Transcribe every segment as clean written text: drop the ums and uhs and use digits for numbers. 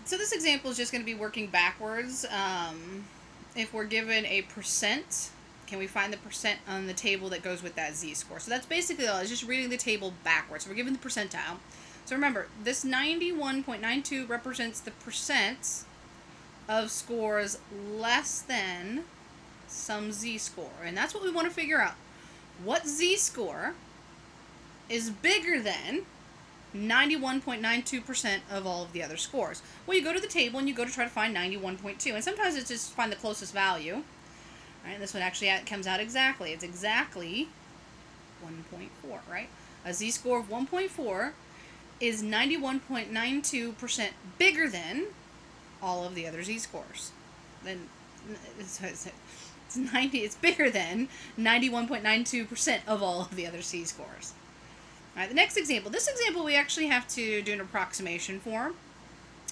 So this example is just going to be working backwards. If we're given a percent, can we find the percent on the table that goes with that z-score? So that's basically all. It's just reading the table backwards. So we're given the percentile. So remember, this 91.92 represents the percent of scores less than some z-score. And that's what we want to figure out. What z-score is bigger than 91.92% of all of the other scores? Well, you go to the table and you go to try to find 91.2, and sometimes it's just find the closest value. All right, this one actually comes out exactly. It's exactly 1.4, right? A z-score of 1.4 is 91.92% bigger than all of the other z-scores. Then it's bigger than 91.92% of all of the other z-scores. All right, the next example. This example we actually have to do an approximation for.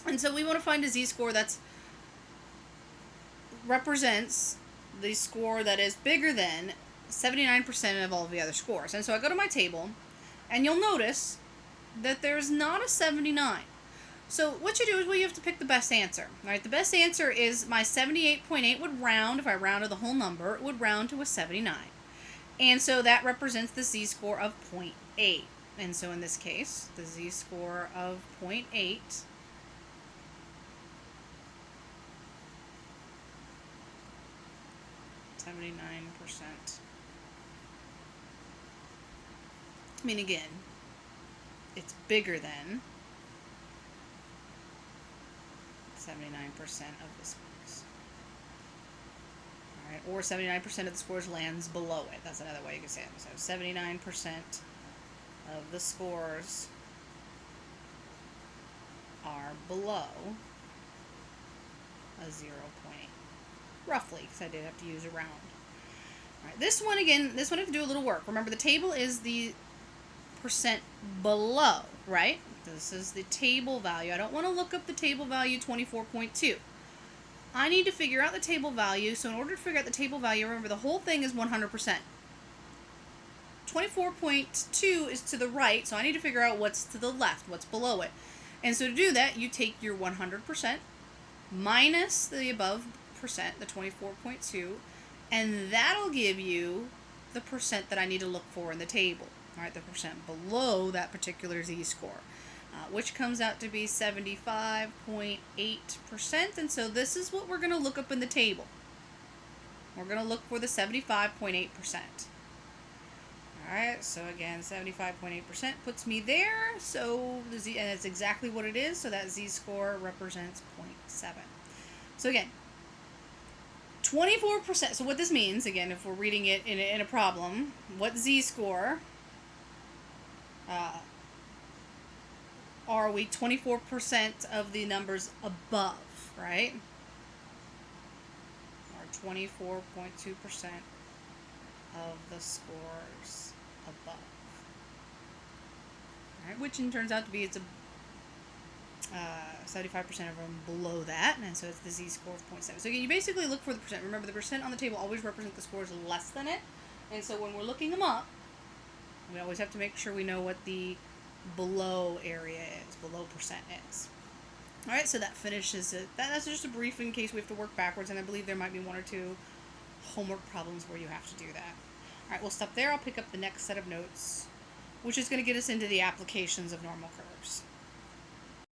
And so we want to find a z-score that represents the score that is bigger than 79% of all of the other scores. And so I go to my table, and you'll notice that there's not a 79. So what you do is, well, you have to pick the best answer. All right, the best answer is my 78.8 would round, if I rounded the whole number, it would round to a 79. And so that represents the z-score of 0.8. And so in this case, the z-score of 0.8 79%. I mean, again, it's bigger than 79% of the scores. All right, or 79% of the scores lands below it. That's another way you can say it. So 79% of the scores are below a 0.8. Roughly, because I did have to use a round. All right, this one again, this one I have to do a little work. Remember, the table is the percent below, right? This is the table value. I don't want to look up the table value 24.2. I need to figure out the table value. So in order to figure out the table value, remember the whole thing is 100%. 24.2 is to the right, so I need to figure out what's to the left, what's below it. And so to do that, you take your 100% minus the above percent, the 24.2, and that'll give you the percent that I need to look for in the table. All right, the percent below that particular z-score, which comes out to be 75.8%. And so this is what we're going to look up in the table. We're going to look for the 75.8%. All right, so again, 75.8% puts me there. So the z, and it's exactly what it is. So that z-score represents 0.7. So again, 24%. So what this means, again, if we're reading it in a problem, what z-score are we? 24% of the numbers above, right? Or 24.2% of the scores above. All right, which turns out to be, it's a 75% of them below that, and so it's the z-score of 0.7. So again, you basically look for the percent. Remember, the percent on the table always represent the scores less than it, and so when we're looking them up, we always have to make sure we know what the below area is, below percent is. All right, so that finishes it. That's just a brief in case we have to work backwards, and I believe there might be one or two homework problems where you have to do that. All right, we'll stop there. I'll pick up the next set of notes, which is going to get us into the applications of normal curves.